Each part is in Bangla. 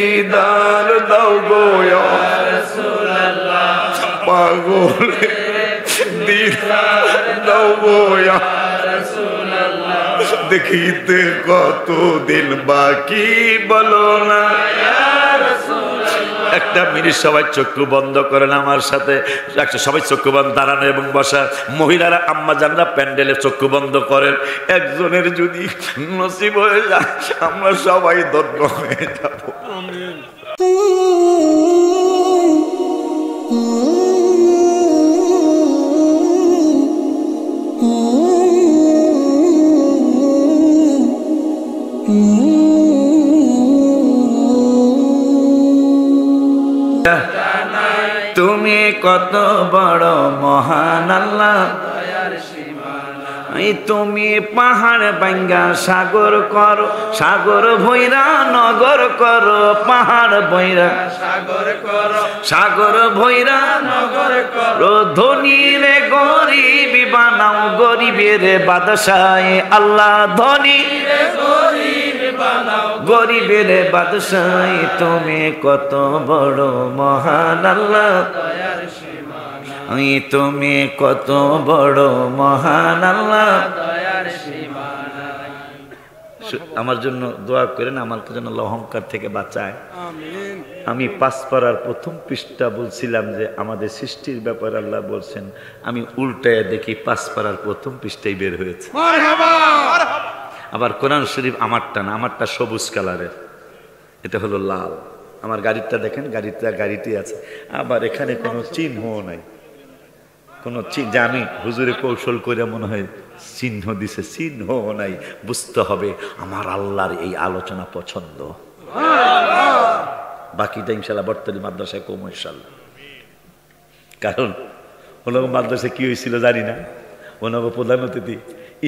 দিদার দাও গো ইয়া রাসূলুল্লাহ পাগলে দিদার দাও গো ইয়া রাসূলুল্লাহ দেখিতে কতদিন বাকি বলো না ইয়া রাসূলুল্লাহ। একটা মিনিট সবাই চক্ষু বন্ধ করেন আমার সাথে, সবাই চক্ষু বন্ধ, দাঁড়ানো এবং বসা। মহিলারা আম্মা জানরা প্যান্ডেলে চক্ষু বন্ধ করেন। একজনের যদি নসিব হয়ে যায় আমরা সবাই ধন্য হয়ে যাব। আমিন। তুমি কত বড় মহান আল্লাহ, তুমি পাহাড় ভাঙ্গা সাগর করো, সাগর ভৈরা নগর করো, পাহাড় ভৈরা সাগর করো, সাগর ভৈরা নগর করো, ধনী রে গরিব বানাও, গরিবের বাদশাহ আল্লাহ, ধনী রে গরিব বানাও, গরিবের বাদশাহ তুমি কত বড় মহান আল্লাহ, তুমি কত বড় মহান আল্লাহ। আমার জন্য দোয়া করেন, আমার জন্য অহংকার থেকে বাঁচায়। আমি পাঁচ পারার প্রথম পৃষ্ঠা বলছিলাম যে আমাদের সৃষ্টির ব্যাপারে আল্লাহ বলছেন, আমি উল্টায় দেখি পাঁচ পারার প্রথম পৃষ্ঠায় বের হয়েছে। আবার কোরআন শরীফ আমারটা না, আমারটা সবুজ কালারের, এটা হলো লাল। আমার গাড়িটা দেখেন, গাড়িটি আছে, আবার এখানে কোনো চিহ্ন নাই, কোনো যে আমি হুজুরে কৌশল করে মনে হয় চিহ্ন দিছে, চিহ্ন নাই। বুঝতে হবে আমার আল্লাহর এই আলোচনা পছন্দ। বাকিটা ইনশাল্লাহ বর্তমানে মাদ্রাসায় কম ইনশাল্লাহ। কারণ ওনাকে মাদ্রাসায় কি হয়েছিল জানি না, ওনাকে প্রধান অতিথি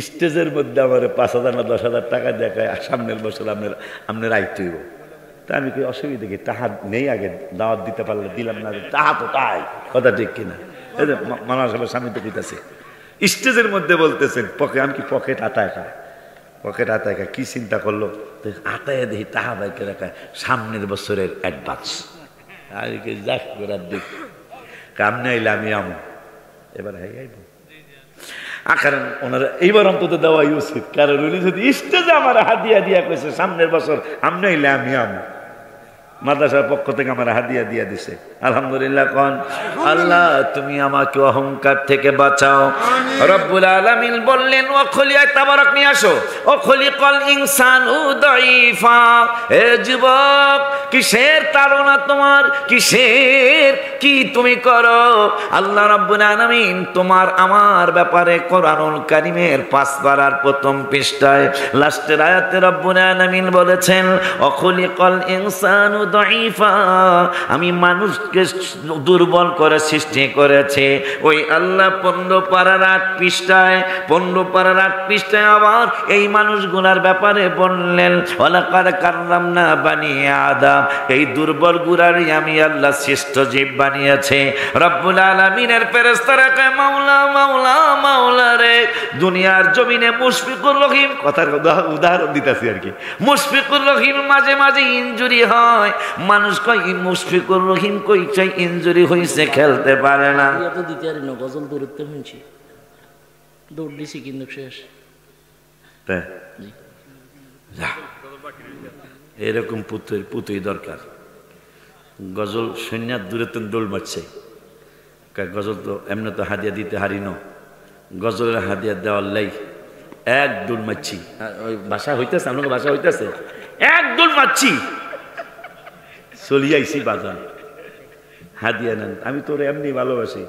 স্টেজের মধ্যে আমার 5,000 না 10,000 টাকা দেখায়, সামনের বছর আপনার আইতে হইব। তা আমি কি অসুবিধা কি, টাহা নেই, আগে দাওয়াত দিতে পারলে দিলাম না, টাহা তো তাই, কথা ঠিক কিনা? মানা সাহেবের স্বামী তো দিতেছে, স্টেজের মধ্যে বলতেছেন আমি কি পকেট আটায় খায়, পকেট আটায় খায়, কি চিন্তা করলো, আটায় দেখি টাহা বাইকে রাখায় সামনের বছরের অ্যাডভান্স। আর কি যাক করার দিক কামনে আইলে আমি আমো এবার হাইব। কারণ ওনারা এইবার অন্তত দেওয়াই উচিত, কারণ উনি যদি স্টেজে আমার হাদিয়া দিয়া কইছে সামনের বছর আমনে আইলে আমি আমো, মাদ্রাসার পক্ষ থেকে আমার হাদিয়া দিয়া দিছে। আলহামদুলিল্লাহ কোন আল্লাহ তুমি আমাকে অহংকার থেকে বাঁচাও। রব্বুল আলামিন বললেন ও খলিয়া তাবারক নিয়ে আসো, ও খলিকাল ইনসানু দাইফা। হে যুবক, কিসের তাড়না তোমার, কিসের কি তুমি করো? আল্লাহ রাব্বুল আলামিন তোমার আমার ব্যাপারে কোরআনুল কারীমের 5 পারার প্রথম পৃষ্ঠায় লাস্টের আয়াতে রব্বুল আলামিন বলেছেন ও খলিকাল ইনসানু দাইফা, আমি মানুষকে দুর্বল করে সৃষ্টি করেছে। ওই আল্লাহ 15 পারার 8 পৃষ্ঠায় 15 পারার 8 পৃষ্ঠায় আবার এই মানুষগুলার ব্যাপারে বললেন ওয়ালাকাদ কাররামনা বানি আদম, এই দুর্বল গুলারই আমি আল্লাহ শ্রেষ্ঠ জীব বানিয়েছে। রব্বুল আলামিনের ফেরেশতারা কয় মাওলা মাওলা মাওলা রে, দুনিয়ার জমিনে মুশফিকুর রহিম, কথার উদাহরণ দিতেছি আর কি, মুশফিকুর রহিম মাঝে মাঝে ইনজুরি হয়, মানুষ কয় মুশফিকুর রহিম কই চাই ইনজুরি হইছে খেলতে পারে না। তো দিতে পারি না, গজল দৌড়তে শুনছি, দৌড় দিছি কিন্তু শেষ। এরকম পুতুই দরকার। গজল সৈন্যার দূরে তো দৌড় মারছে, গজল তো এমনি তো হাদিয়া দিতে হারি ন, গজলের হাদিয়া দেওয়ার লাই এক দৌড় মারছি। ওই ভাষা হইতেছে, আপনাকে ভাষা হইতেছে, এক দৌড় মারছি, চলিয়ে আইসি বাজার, হাদিয়া নেন। আমি তোর এমনি ভালোবাসি,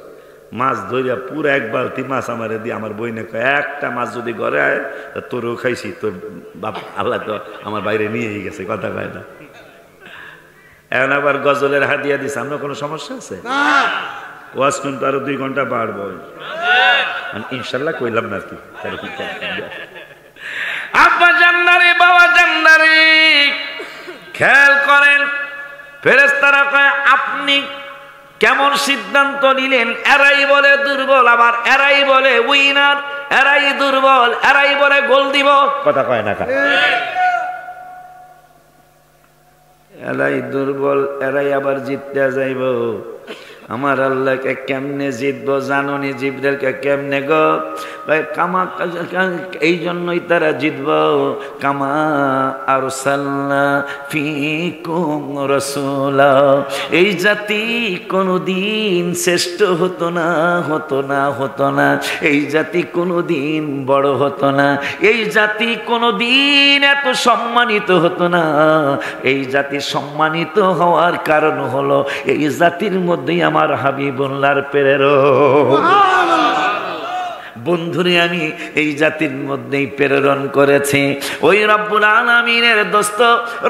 মাছ ধরিয়া পুরো 1 বালতি মাছ আমার দিয়ে আমার বইনে কয় একটা মাছ যদি ঘরে আয় তা তোরও খাইছি, তোর বাপ আল্লাহ তো আমার বাইরে নিয়েই গেছে, কথা কয় না। এখন আবার গজলের হাদিয়া দিছে, আমরা কোনো সমস্যা আছে? ওয়াজ কিন্তু আরো 2 ঘন্টা বাড়বো ইনশাল্লাহ, কইলাম না কি। আব্বা জান্নারে বাবা জান্নারে খেয়াল করেন, ফেরেশতারা কয় আপনি কেমন সিদ্ধান্ত নিলেন? এরাই বলে দুর্বল, আবার এরাই বলে উইনার, এরাই দুর্বল, এরাই বলে গোল দিব, কথা কয় না। এরাই দুর্বল, এরাই আবার জিততে যাইব। আমার আল্লাহকে কেমনে জিতবো জাননি, জিবরাইলকে কেমনে গো? কামা, এই জন্যই তারা জিতব। কামা আরসালনা ফিকুম রাসূলা, এই জাতি কোনোদিন শ্রেষ্ঠ হতো না, হতো না, হতো না। এই জাতি কোনোদিন বড় হতো না, এই জাতি কোনোদিন এত সম্মানিত হতো না। এই জাতি সম্মানিত হওয়ার কারণ হলো এই জাতির মধ্যেই আমার হাবিবুল্লাহর প্রেরণ। বন্ধুরে আমি এই জাতির মধ্যেই প্রেরণ করেছি। ওই রব্বুল আলামিনের দোস্ত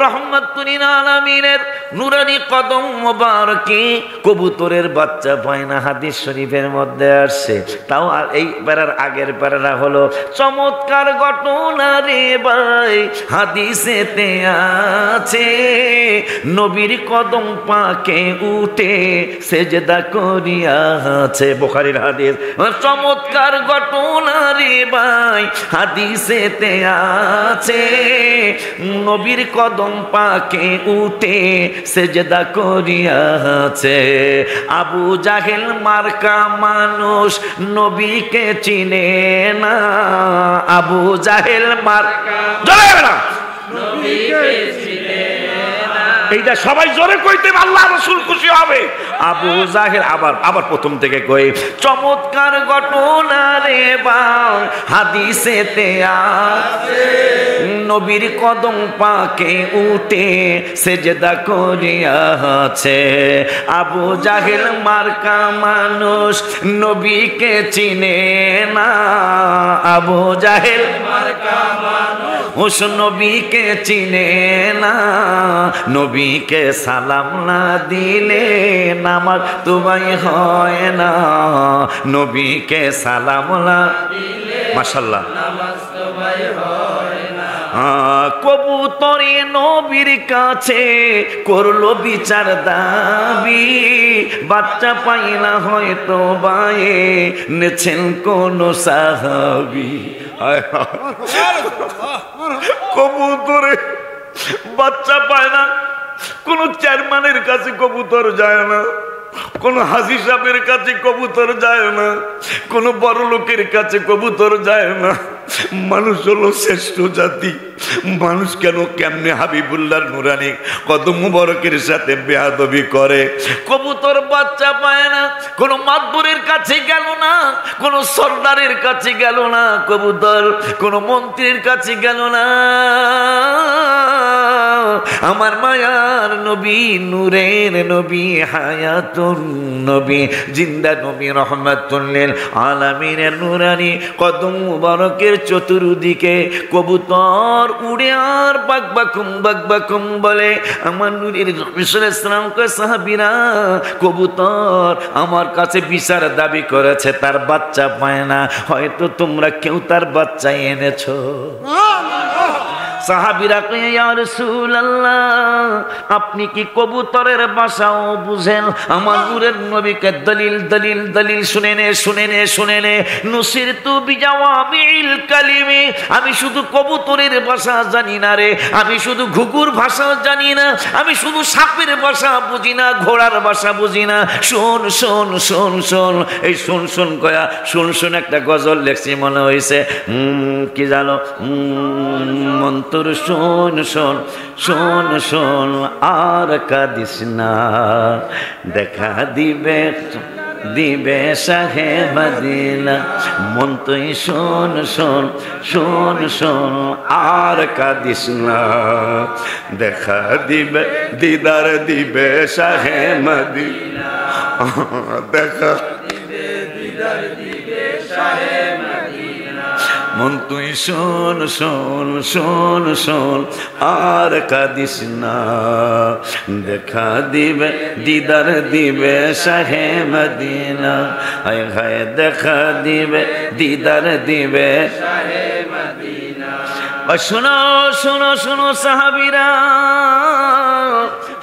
রহমাতুল আলামিনের নুরানি কদম মোবারকে কবুতরের বাচ্চা পায় না, হাদিস শরীফের মধ্যে আসছে। তাও এই প্যারার আগের প্যারাটা হলো চমৎকার ঘটনা রে ভাই, হাদিসেতে আছে নবীর কদম পাকে উঠে সেজদা করিয়াছে, বুখারীর হাদিস। চমৎকার ঘটনা রে ভাই, হাদিসেতে আছে নবীর কদম পাকে উঠে সেজদা করিয়াছে। আবু জাহেল মার্কা মানুষ নবীকে চিনে না, আবু জাহেল মার্কা নবীকে চিনে না। এইটা সবাই জোরে কইতে আল্লাহ রাসূল খুশি হবে। আবু জাহেল, আবার প্রথম থেকে কই, চমৎকার ঘটনা রে ভাই, হাদিসেতে আছে নবীর কদম পাকে উঠে সেজদা করিয়াছে। আবু জাহেল মার্কা মানুষ নবীকে চিনে না, আবু জাহেল মার্কা মানুষ নবীকে চিনে না। নবীকে সালাম না দিলে নামাজ তোমায় হয় না, নবীকে সালাম না দিলে মাশাআল্লাহ নামাজ তোমায় হয় না। কবুতরে নবীর কাছে করলো বিচার দাবি, বাচ্চা পাইলা হয়তো বায়ে নেছেন কোন সাহাবী। কবুতরে বাচ্চা পায় না, কোন চেয়ারম্যানের কাছে কবুতর যায় না, কোন হাজী সাহেবের কাছে কবুতর যায় না, কোন বড় লোকের কাছে কবুতর যায় না। মানুষ হলো শ্রেষ্ঠ জাতি। মানুষ কেমনে হাবিবুল্লাহর নুরানি কদম মুবারকের সাথে বেয়াদবি করে? কবুতর বাচ্চা পায় না, কোন মাতবরের কাছে গেল না, কোন সর্দারের কাছে গেল না, কবুতর কোন মন্ত্রীর কাছে গেল না। আমার মায়ার নবী, নূরের নবী, হায়াতুন নবী, জিন্দা নবী, রহমাতুল লিল আলামিনের নুরানি কদম মুবারকের চতুর্দিকে কবুতর উড়ে আর বাকবাকুম বলে। আমার নূরের রাসূল সাল্লাল্লাহু আলাইহি সাহাবীরা, কবুতর আমার কাছে বিচার দাবি করেছে, তার বাচ্চা পায় না, হয়তো তোমরা কেউ তার বাচ্চা এনেছো। সাহাবীরা কয়, ইয়া রাসূলুল্লাহ, আপনি কি কবুতরের ভাষাও বুঝেন? আমার নূরের নবীকে দলিল শুনে নে নুসিরতু বিজাওয়ামিল কালিমি, আমি শুধু কবুতরের ভাষা জানি না রে, আমি শুধু ঘুঘুর ভাষা জানি না, আমি শুধু সাপের ভাষা বুঝি না, ঘোড়ার ভাষা বুঝি না। শোন এই শোন কয়া শোন একটা গজল লেখছি, মনে হয়েছে কি জানো, মন্তর শোন আর কাঁদিস না, দেখা দিবে শাহে মদিনা। মন তুই শোন আর কাঁদিস না, দেখা দিদার দিবে শাহে মদিনা, দেখা দিদার দিবে শাহে মদিনা। মন তুই শোন আর কাঁদিস না, দেখা দিদার দিবে শাহে মদিনা। হায় হায়, দেখা দিদার দিবে শাহে মদিনা। শোনো সাহাবীরা,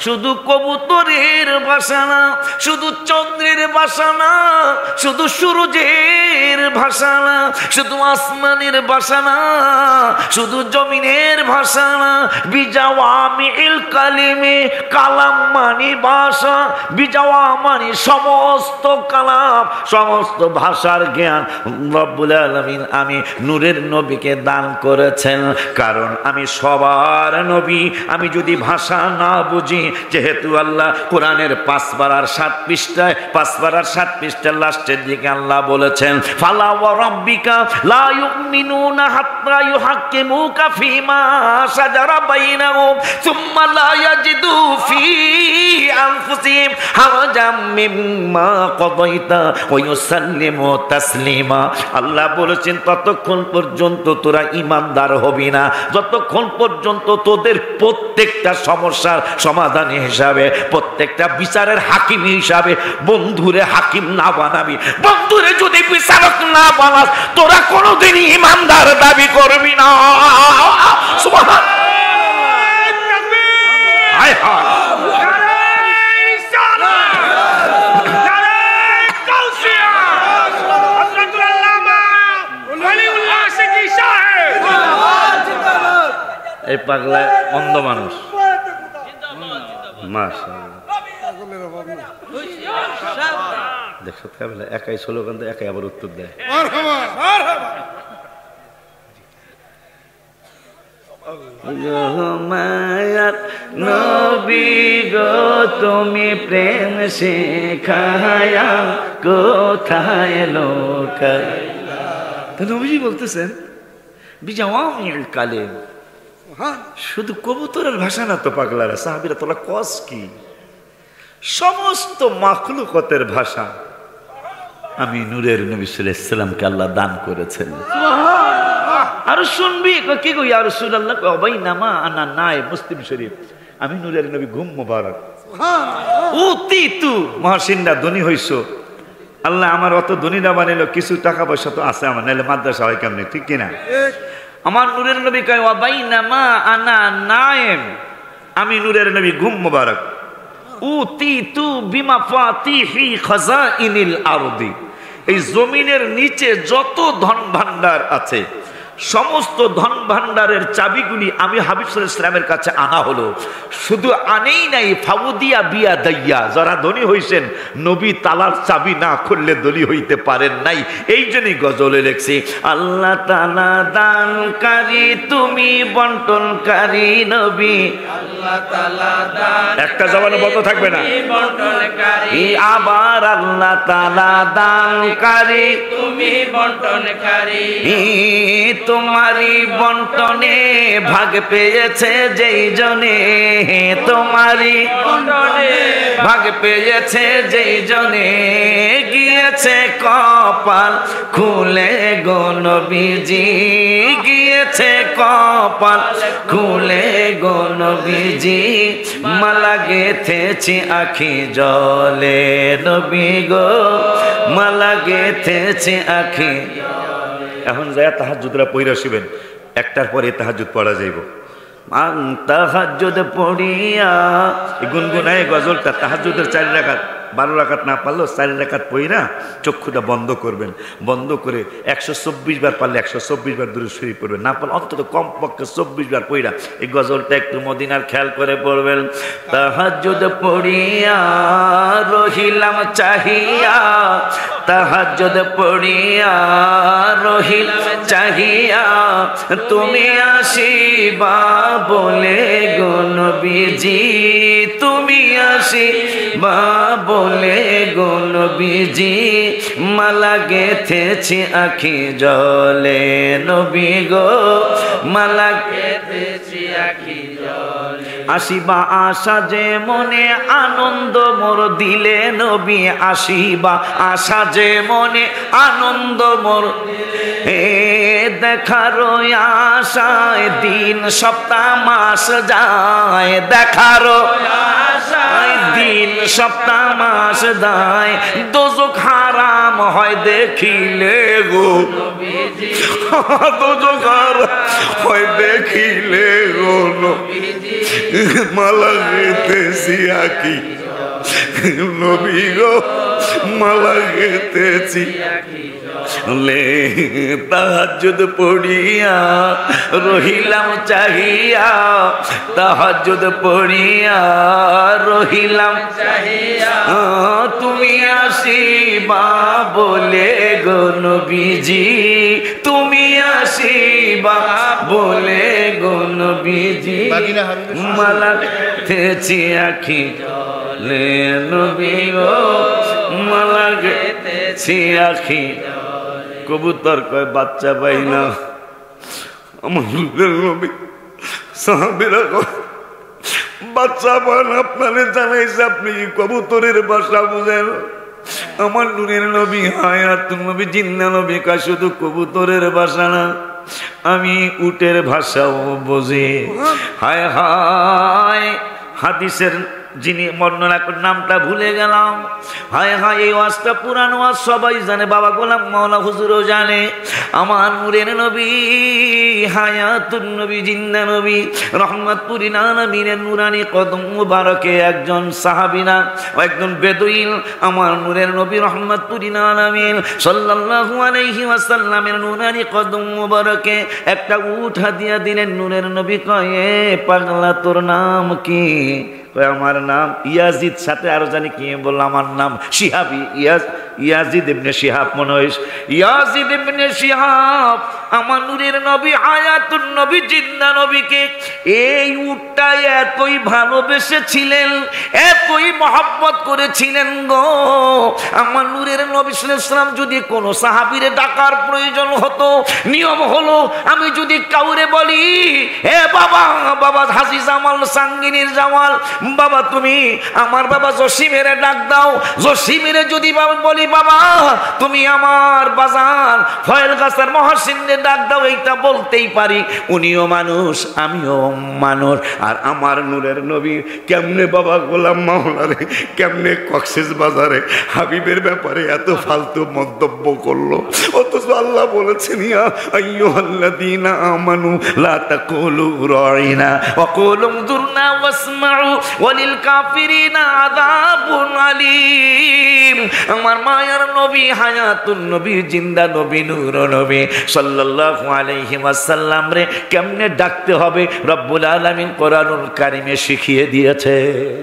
শুধু কবুতরের ভাষা না, শুধু চন্দ্রের ভাষা না, শুধু সূর্যের ভাষা না, শুধু আসমানের ভাষা না, শুধু জমিনের ভাষা না, বিজাওয়ামিল কালিমে, কালাম মানে ভাষা, বিজাওয়া মানে সমস্ত কালাম, সমস্ত ভাষার জ্ঞান রব্বুল আলামিন আমি নূরের নবীকে দান করেছেন। কারণ আমি সবার নবী, আমি যদি ভাষা না বুঝি, যেহেতু আল্লাহ কোরআনের 5 পারার 7 পৃষ্ঠায় 5 পারার 7 পৃষ্ঠার লাস্টের দিকে আল্লাহ বলেছেন, ফালা ওয়া রাব্বিকা লা ইউমিনুনা হাত্তা ইউহাক্কিমুকা ফীমা শাজারা বাইনাহুম সুম্মা লা ইয়াজিদু ফী আনফুসিহিম হারাজাম মিম্মা কাদাইতা ওয়া ইউসাল্লিমু তাসলিমা। আল্লাহ বলেছেন ততক্ষণ পর্যন্ত তোরা ঈমানদার হবি না, যতক্ষণ পর্যন্ত তোদের প্রত্যেকটা সমস্যার সমাধান হিসাবে, প্রত্যেকটা বিচারের হাকিম হিসাবে বন্ধুরে হাকিম না বানাবি, বন্ধুরে যদি বিচারক না বানাস তোরা কোনোদিনই ঈমানদার দাবি করবি না। সুবহান হায় হায় এই পাগলা অন্ধ মানুষ দেখো একাই স্লোগান দেয়, একাই আবার উত্তর দেয়। নবী গো তুমি প্রেম শেখায়া কোথায় লোকাইলা। তো নবীজি বলতেছেন বিজাওয়ামিল কালিম, শুধু কবুতরের ভাষা না তো পাগলারা, সাহাবীরা তোলা কস কি, সমস্ত মাখলুকতের ভাষা আমি নূরের নবী সাল্লাল্লাহু আলাইহি ওয়াসাল্লামকে আল্লাহ দান করেছেন। আর শুনবি কি কই ইয়া রাসূলুল্লাহ, বাইনামা আনা নাই, মুসলিম শরীফ, আমি নূরের নবী ঘুম মুবারক উতিতু মহাসিন্দা ধনী হইছো, আল্লাহ আমার অত ধনী না বানাইলো, কিছু টাকা পয়সা তো আছে আমার, নাহলে মাদ্রাসা হয় কেমনি, ঠিক কিনা? আমার নূরের নবী কয় ওয়া বাইনামা আনা নায়েম, আমি নূরের নবী ঘুম মুবারক উতিতু বিমাফাতিহি খাজাইনিল আরদি, এই জমিনের নিচে যত ধন ভান্ডার আছে সমস্ত ধন ভান্ডারের চাবিগুলি আমি হাবিব সাল্লাল্লাহু আলাইহি ওয়াসাল্লামের কাছে আনা হলো। শুধু আনেই নাই, ফাউদিয়া বিয়া দাইয়া, যারা ধনী হইছেন নবী তালার চাবি না খুললে ধনী হইতে পারেন নাই। এই জন্যই গজলে লেখছি আল্লাহ তাআলা দানকারী তুমি বন্টনকারী নবী, আল্লাহ তাআলা দান, একটা জবানে বন্ধ থাকবে না, বন্টনকারী, আবার আল্লাহ তাআলা দানকারী তুমি বন্টনকারী, তোমারই বন্টনে ভাগ পেয়েছে যেই জনে, তোমারই বন্টনে ভাগ পেয়েছে যেই জনে, গিয়েছে কপাল খুলে গো নবীজি, গিয়েছে কপাল খুলে গো নবীজি, মালা গেথেছি আখি জলে নবী গো, মালা গেথেছি আখি। এখন যায় তাহাজ্জুদরা পড়া শিবেন, একটার পরে তাহাজ্জুদ পড়া যাইব। তাহাজ্জুদ পড়িয়া গুনগুনায় গজলটা, তাহাজ্জুদের 4 রাকাত 12 রাকাত না পারলেও 4 রাকাত পড়িয়া চক্ষুটা বন্ধ করবেন, বন্ধ করে 124 বার পারলে 124 বার দূরে শরীফ পড়বেন, না পারলে অন্তত কমপক্ষে 24 বার পড়িয়া এই গজলটা একটু মদিনার খেয়াল করে পড়বেন। তাহাজ্জুদ পড়িয়া রহিলাম চাহিয়া, তাহাজ্জুদ পড়িয়া রহিলাম চাহিয়া, তুমি আসিবা বলে গো নবীজি, তুমি আসিবা বলে গো নবীজি, মালা গেথেছি আখি জলে নবী গো, মালা গেথেছি আখি জলে, আসিবা আশা যে মনে আনন্দ মোর দিলে নবী, আসিবা আশা যে মনে আনন্দ মোর হে, দেখারো আশায় দিন সপ্তাহ মাস যায়, দেখারো আশায় দিন সপ্তাহ মাস দায় দোজখ হারাম হয় দেখিলে গো দোজখ হারাম হয় দেখিলে গো মালা গেতেছি আকি নবী গো মালা গেতেছি তাহাজ্জুদ পড়িয়া রহিলাম চাহিয়া তাহাজ্জুদ পড়িয়া রহিলাম চাহিয়া তুমি আসিবা বলে গো নবীজি তুমি আসিবা বলে গো নবীজি মালা গেতেছি আখি লে নবী গো মালা গেতেছি আখি কবুতর কয় বাচ্চা পাই না আমার নবী সাহাবীরা কয় বাচ্চা পান আপনারে জানাইছে আপনি কবুতরের ভাষা বুঝেন আমার নূরের নবী হায়াতুন নবী জিন্দা নবী কয় শুধু কবুতরের ভাষা না আমি উটের ভাষাও বুঝি হায় হায় হাদিসের যিনি বর্ণনা করে নামটা ভুলে গেলাম হায় হায় এই ওয়াজটা পুরান ওয়াজ সবাই জানে বাবা গোলাম মাওলা হুজুরও জানে আমার নূরের নবী হায়াতুন নবী জিন্দা নবী রহমতপুরি নানামিনের নুরানি কদম মুবারকে একজন সাহাবী না একজন বেদুইন আমার নূরের নবী রহমতপুরি নানামিন সাল্লাল্লাহু আলাইহি ওয়াসাল্লামের নুরানি কদম মুবারকে একটা উট হাদিয়া দিলেন নূরের নবী কয় এ পাগলা তোর নাম কি আমার নাম ইয়াজিদ সাথে আরো জানি কি বললো আমার নাম শিহাবি ইয়াজিদ ইবনে শিহাব মনে হয় ইয়াজিদ ইবনে শিহাব আমার নূরের নবী হায়াতুন নবী জিন্দা নবীকে এই উটটা এতই ভালোবেসেছিলেন এতই মহব্বত করেছিলেন গো আমার নূরের নবী সাল্লাল্লাহু আলাইহি ওয়াসাল্লাম যদি কোনো সাহাবীরে ডাকার প্রয়োজন হতো নিয়ম হলো আমি যদি কাউরে বলি হে বাবা বাবা হাজী জামাল সাঙ্গিনীর জামাল বাবা তুমি আমার বাবা জসিমের ডাক দাও জসিমের যদি বাবা বলি বাবা তুমি আমার বাজার ফয়েল গাছের মহসিনের ডাক দাও এইটা বলতেই পারি উনিও মানুষ আমিও মানুষ আর আমার নূরের নবী কেমনে বাবা গোলাম মাওলারে কেমনে কক্সেস বাজারে হাবিবের ব্যাপারে এত ফালতু মন্তব্য করলো অথচ আল্লাহ বলেছেন ইয়া আইয়ুহাল্লাযীনা আমানু লা তাকুলু রাইনা ওয়া কুলু যুরনা ওয়াসমাউ ওয়ালিল কাফিরিনা আযাবুন আলীম আমার মায়ার নবী হায়াতুন নবী জিন্দা নবী নূর নবী সাল্লাল্লাহু আলাইহি ওয়াসাল্লাম রে কেমনে ডাকতে হবে রব্বুল আলামিন কোরআনুল কারীমে শিখিয়ে দিয়েছে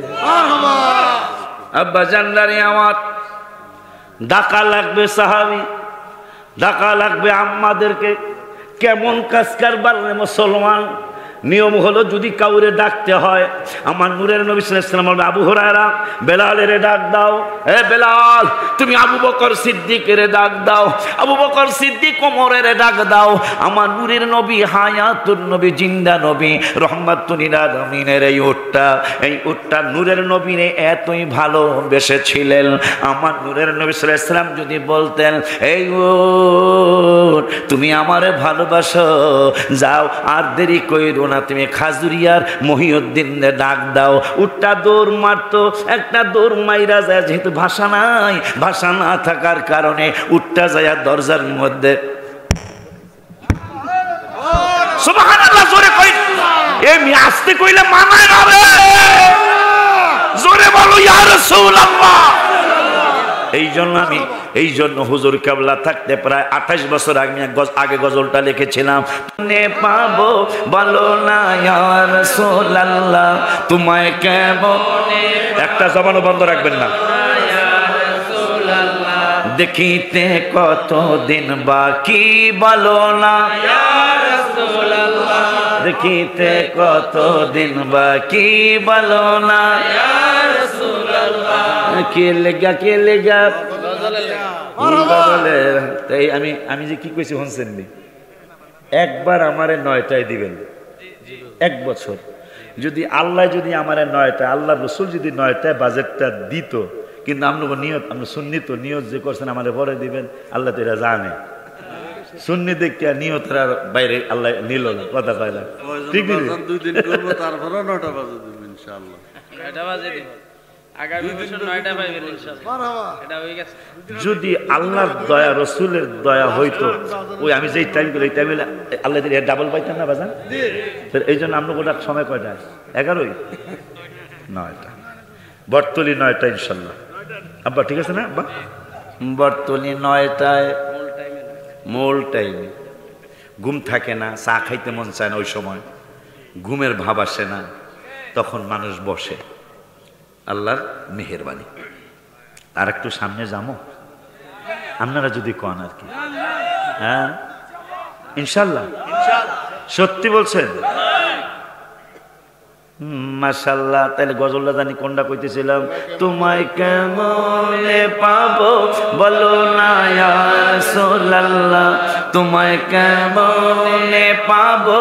সুবহানাল্লাহ আব্বা জানদারি আমার ডাকা লাগবে সাহাবী ডাকা লাগবে আম্মাদেরকে কেমন কাজ কারবার মুসলমান নিয়ম হলো যদি কাউরে ডাকতে হয় আমার নূরের নবী সাল্লাল্লাহু আলাইহি ওয়াসাল্লাম আবু হুরায়রা বেলালের ডাক দাও হে বেলাল তুমি আবু বকর সিদ্দিকের ডাক দাও আবু বকর সিদ্দিক ওমরের ডাক দাও আমার নূরের নবী হায়াতুন নবী জিন্দা নবী রহমাতুল লিল আলামিনের এই উটটা নূরের নবীরে এতই ভালোবেসেছিলেন আমার নূরের নবী সাল্লাল্লাহু আলাইহি ওয়াসাল্লাম যদি বলতেন এই উট তুমি আমারে ভালোবাসো যাও আর দেরি কইরো না তুমি খাজুরিয়ার মহিউদ্দিনে ডাক দাও উটটা দৌড় মারতো একটা দৌড় মাইরা যায় যেহেতু ভাষা নাই ভাষা না থাকার কারণে উটটা যায় দরজার মধ্যে সুবহানাল্লাহ জোরে কই এমনি আস্তে কইলে মানায় না রে জোরে বলো ইয়া রাসূলুল্লাহ এই জন্য হুজুর কেবলা থাকতে প্রায় 28 বছর আগে গজলটা লিখেছিলাম নে পাবো বলো না ইয়া রাসূলুল্লাহ তোমায় কেমনে একটা জবানও বন্ধ রাখবেন না দেখিতে কতদিন বাকি বলো না ইয়া রাসূলুল্লাহ দেখিতে কতদিন বাকি বলো না ইয়া রাসূলুল্লাহ কে লেগা তাই আমি যে কি কইছি শুনছেন নি একবার আমারে 9টায় দিবেন 1 বছর যদি আল্লাহ যদি আমারে 9টা আল্লাহ রাসূল যদি 9টায় বাজেটটা দিত কিন্তু আমরা নিয়ত আমরা সুন্নি তো নিয়ত যে করছেন আমারে পরে দিবেন আল্লাহ তো এটা জানে সুন্নি দেখে নিয়তের বাইরে আল্লাহ নিল না কথা কইলাম ঠিক 2 দিন করব তারপরে 9টা বাজে দিব ইনশাআল্লাহ 9টা বাজে দিব আগামী বছর 9টা পাইবেন ইনশাআল্লাহ। এটা হয়ে গেছে। যদি আল্লাহর দয়া রসুলের দয়া হইতো ওই আমি যেই টাইম করি এই টাইমে আল্লাহ দিলে ডাবল পাইতাম না বাজান। এই জন্য আমরা গোটা সময় কয়টা 11ই 9টা বটতলি 9টা ইনশাল্লাহ। আব্বা ঠিক আছে না আব্বা? বটতলি 9টায় মূল টাইমে ঘুম থাকে না, চা খাইতে মন চায় না, ওই সময় ঘুমের ভাব আসে না, তখন মানুষ বসে। আল্লাহর মেহেরবানি। আর একটু সামনে যাবো আপনারা যদি কন আর কি। হ্যাঁ ইনশাল্লাহ সত্যি বলছেন? মাশাআল্লাহ। তাহলে গজলটা জানি কোনটা কইতেছিলাম? তোমায় কেমনে পাবো বলো না ইয়া রাসূলুল্লাহ, তোমায় কেমনে পাবো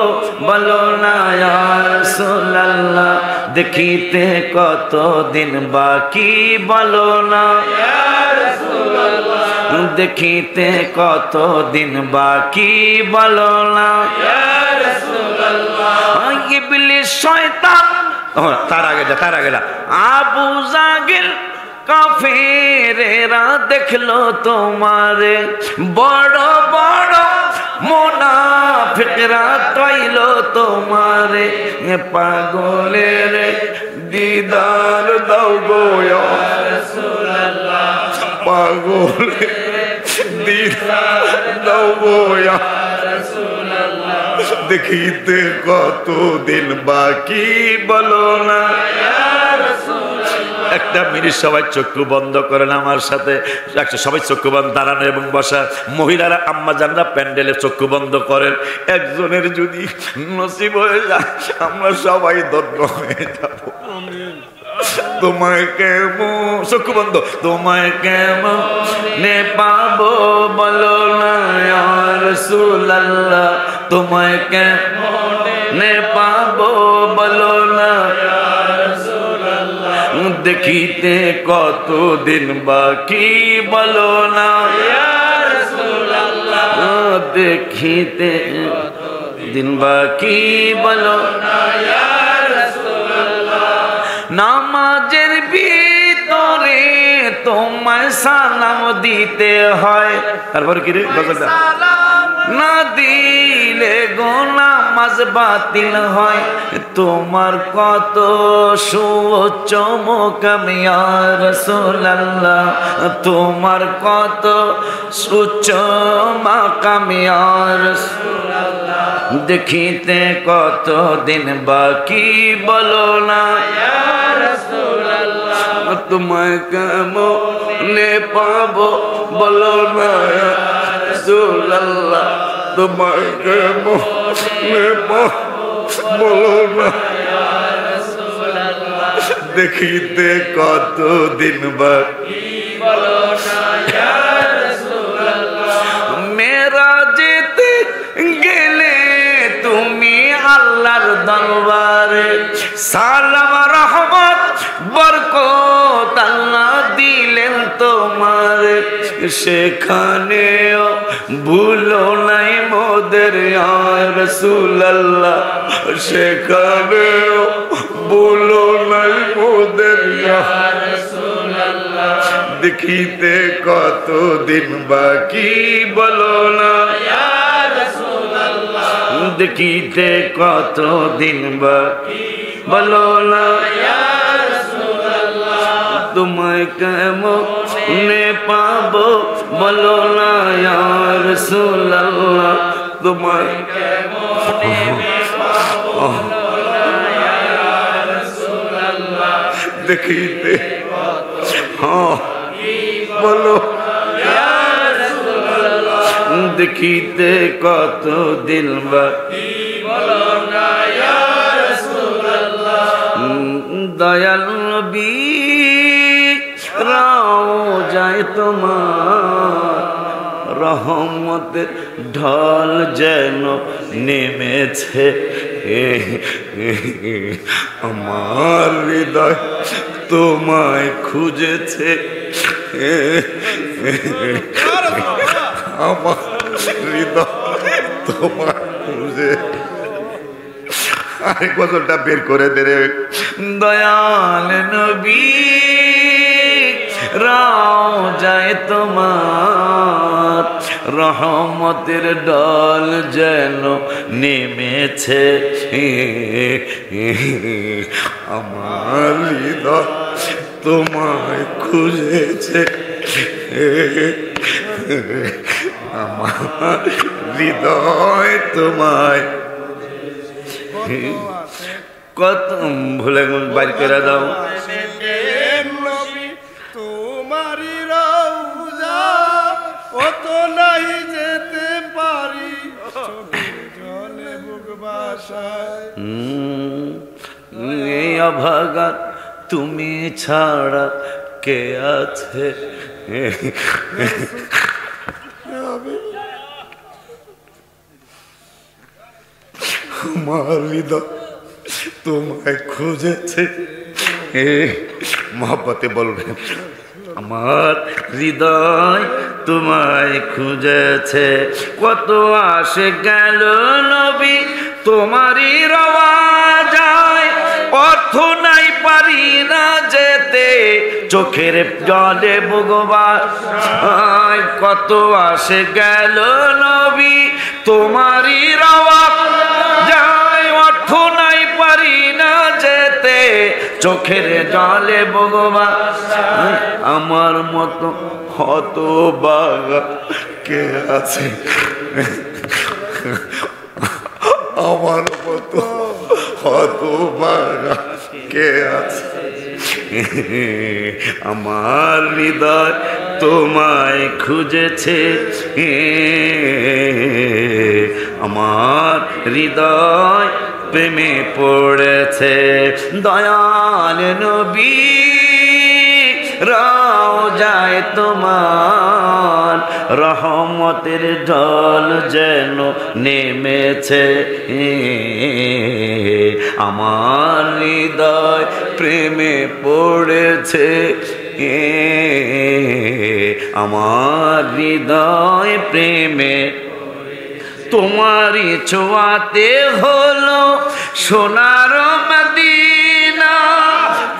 বলো না ইয়া রাসূলুল্লাহ, দেখিতে কতদিন বাকি বলো না ইয়া রাসূলুল্লাহ, দেখিতে কতদিন বাকি বলো না ইয়া রাসূলুল্লাহ। ইবলিস শয়তান তার আগে আবু জাহেল কাফেরেরা দেখলো তোমারে, বড় বড় মুনাফিকরা তৈলো তোমারে, পাগলের দিদার দাও গো ইয়া রাসূলুল্লাহ, পাগলের দিদার দাও গো ইয়া রাসূলুল্লাহ, দেখিতে কতদিন বাকি বলো না ইয়া রাসূলুল্লাহ। একটা মিনিট সবাই চক্ষু বন্ধ করেন আমার সাথে, সবাই চক্ষু বন্ধ, দাঁড়ানো এবং বসা। মহিলারা আম্মা জানরা প্যান্ডেলে চক্ষু বন্ধ করেন। একজনের যদি নসিব হয়ে যায় আমরা সবাই ধন্য হয়ে যাব। তোমায় কেমন, চক্ষু বন্ধ, তোমায় কেমন নে পাবো বলো না ইয়া রাসূলুল্লাহ, তোমায় কেমনে পাবো বলো না ইয়া রাসূলুল্লাহ, দেখিতে কতদিন বাকি বলো না ইয়া রাসূলুল্লাহ, দেখিতে দিন বাকি বলো না ইয়া রাসূলুল্লাহ। নামাজের ভিতরে তোমায় সালাম দিতে হয়, তারপর কি রে গজলটা? না দিলে গো নামাজ বাতিল হয়, তোমার কত সুউচ্চ মুকাম ইয়া রাসূলুল্লাহ, তোমার কত উচ্চ মাকাম ইয়া রাসূলুল্লাহ, দেখিতে কতদিন বাকি বলো না ইয়া রাসূলুল্লাহ, তোমায় কেমনে পাবো বলো না ইয়া রাসূলুল্লাহ, তোমায় কেমনে পাবো বলো না ইয়া রাসূলুল্লাহ, দেখিতে কতদিন বাকি বলো না ইয়া রাসূলুল্লাহ। মেরাজেতে গেলে তুমি আল্লাহর দরবারে, সালাম রহমত বরকত আল্লাহ দিলেন তোমারে, সেখানেও ভুলো নাই মোদের ইয়া রাসূলুল্লাহ, সেখানেও ভুলো নাই মোদের ইয়া রাসূলুল্লাহ, দেখিতে কতদিন বাকি বলো না ইয়া রাসূলুল্লাহ, দেখিতে কতদিন বাকি বলো না ইয়া রাসূলুল্লাহ, তোমায় কেমনে পাবো বলো না ইয়া রাসূলুল্লাহ, তোমায় কেমনে পাবো বলো না ইয়া রাসূলুল্লাহ, দেখিতে বলো ইয়া রাসূলুল্লাহ, দেখিতে কতদিন বাকি বলো না ইয়া রাসূলুল্লাহ। দয়াল নবী রওজায় তোমার রহমতের ঢল যেন নেমেছে, আমার হৃদয় তোমায় খুঁজেছে, আমার হৃদয় তোমায় খুঁজে। আরেক বছরটা বের করে দে রে। দয়াল নবী রওজায় তোমার রহমতের ডল যেন নেমেছে আমার হৃদয় তোমায় খুঁজেছে আমার হৃদয় তোমায় কত ভুলে বাড়ি করে দাও তোমারি রওজা অত নাই যেতে পারি জলে বুক বাসায় এই অভাগা তুমি ছাড়া কে আছে আমার হৃদয় তোমায় খুঁজেছে মহব্বতে বলবেন আমার হৃদয় তোমায় খুঁজেছে কত আসে গেল নবী তোমারই রওজায় অর্থ নাই পারি না যেতে চোখের জলে বুকবাসায় কত আসে গেল নবী তোমারই রওজায় অর্থ নাই পারি না যেতে চোখের জলে বুকবাসায় আমার মতো হতভাগা কে আছে আমার মতো হতভাগা কে আছে আমার হৃদয় তোমায় খুঁজেছে আমার হৃদয় প্রেমে পড়েছে দয়াল নবী রওজায় তোমার রহমতের ঢল যেন নেমেছে আমার হৃদয় প্রেমে পড়েছে আমার হৃদয় প্রেমে তোমারই ছোঁয়াতে হলো সোনার মদিনা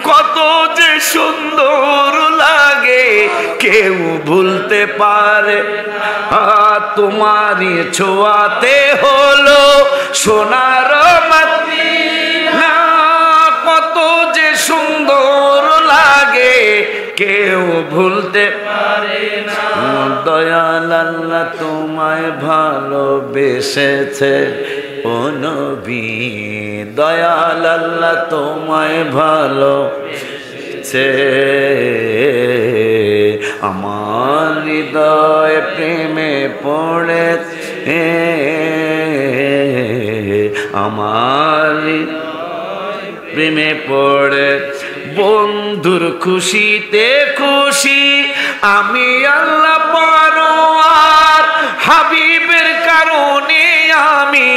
কত যে সুন্দর লাগে কেউ ভুলতে পারে তোমারই ছোঁয়াতে হলো সোনার মদিনা কত যে সুন্দর লাগে কেউ ভুলতে পারে না দয়াল আল্লাহ তোমায় ভালোবেসেছে ও নবী দয়াল আল্লাহ তোমায় ভালোবেসেছে আমার হৃদয় প্রেমে পড়েছে আমার প্রেমে পড়ে বন্ধুর খুশিতে খুশি আমি আল্লাহ পরোয়ার হাবিবের কারণে আমি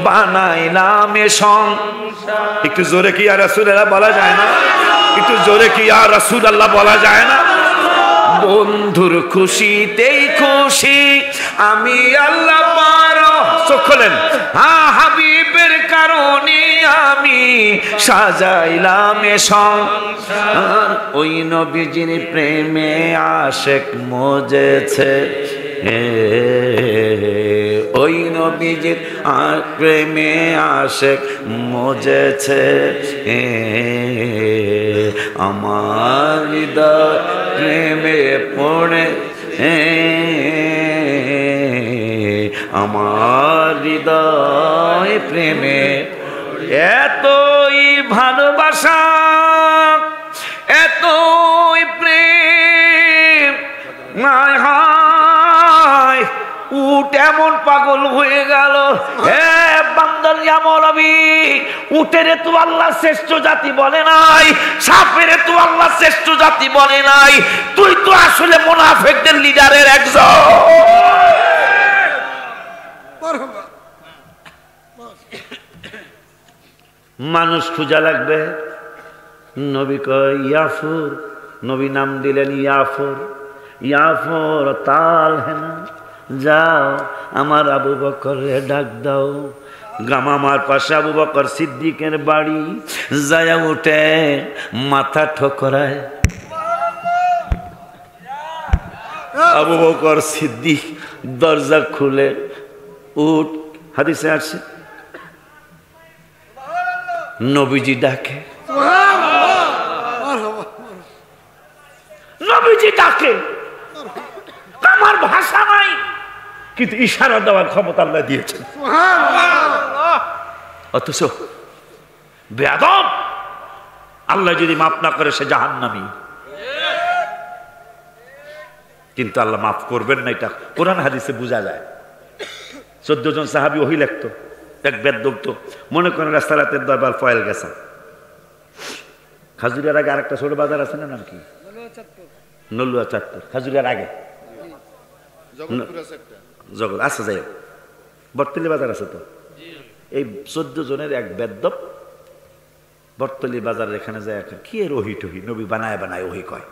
বানাইলাম সংসার একটু জোরে কি ইয়া রাসূলুল্লাহ বলা যায় না একটু জোরে কি ইয়া রাসূলুল্লাহ বলা যায় না বন্ধুর খুশিতেই খুশি আমি আল্লাহ পারো চোখ খোলেন হ্যাঁ হাবিবের কারণে আমি সাজাইলাম সংসার ওই নবীজির প্রেমে আশেক মজেছে ওই নবীজির প্রেমে আশেক মজেছে আমার হৃদয় প্রেমে পড়ে আমার হৃদয় প্রেমে এতই ভালোবাসা এতই প্রেম হায় উট এমন পাগল হয়ে গেল হে বান্দার ইয়া মৌলবী উটেরে তো আল্লাহ শ্রেষ্ঠ জাতি বলে নাই সাপেরে তো আল্লাহ শ্রেষ্ঠ জাতি বলে নাই তুই তো আসলে মুনাফিকদের লিডারের একজন মানুষ খুঁজা লাগবে নবী কয় ইয়াফুর নবী নাম দিলেন ইয়াফুর ইয়াফুর তাল হেনা যাও আমার আবু বকরে ডাক দাও গামামার পাশে আবু বকর সিদ্দিকের বাড়ি যায়া উঠে মাথা ঠোকরায় আবু বকর সিদ্দিক দরজা খুলে উঠ, হাদিসে আসছে নবীজি ডাকে, নবীজি ডাকে, আমার ভাষা নাই কিন্তু ইশারা দেওয়ার ক্ষমতা আল্লাহ দিয়েছেন। অথচ বেয়াদব, আল্লাহ যদি মাফ না করে সে জাহান্নামী, কিন্তু আল্লাহ মাফ করবেন না, এটা কোরআন হাদিসে বোঝা যায়। 14 জন সাহাবী ওহী লিখতো, এক বেদ্যুক তো মনে করেন রাস্তারাতের দরবার ফয়েল গেছে, খাজুরিয়ার আগে আরেকটা ছোট বাজার আছে না, নাম কি? নলুয়া চাঁদপুর, খাজুরিয়ার আগে জগৎ আছে, যাই হোক বটতলি বাজার আছে তো। এই 14 জনের এক বেদ্যপ বটতলি বাজার এখানে যায়, কি এর ওহি টহি, নবী বানায় বানায় ওহি কয়।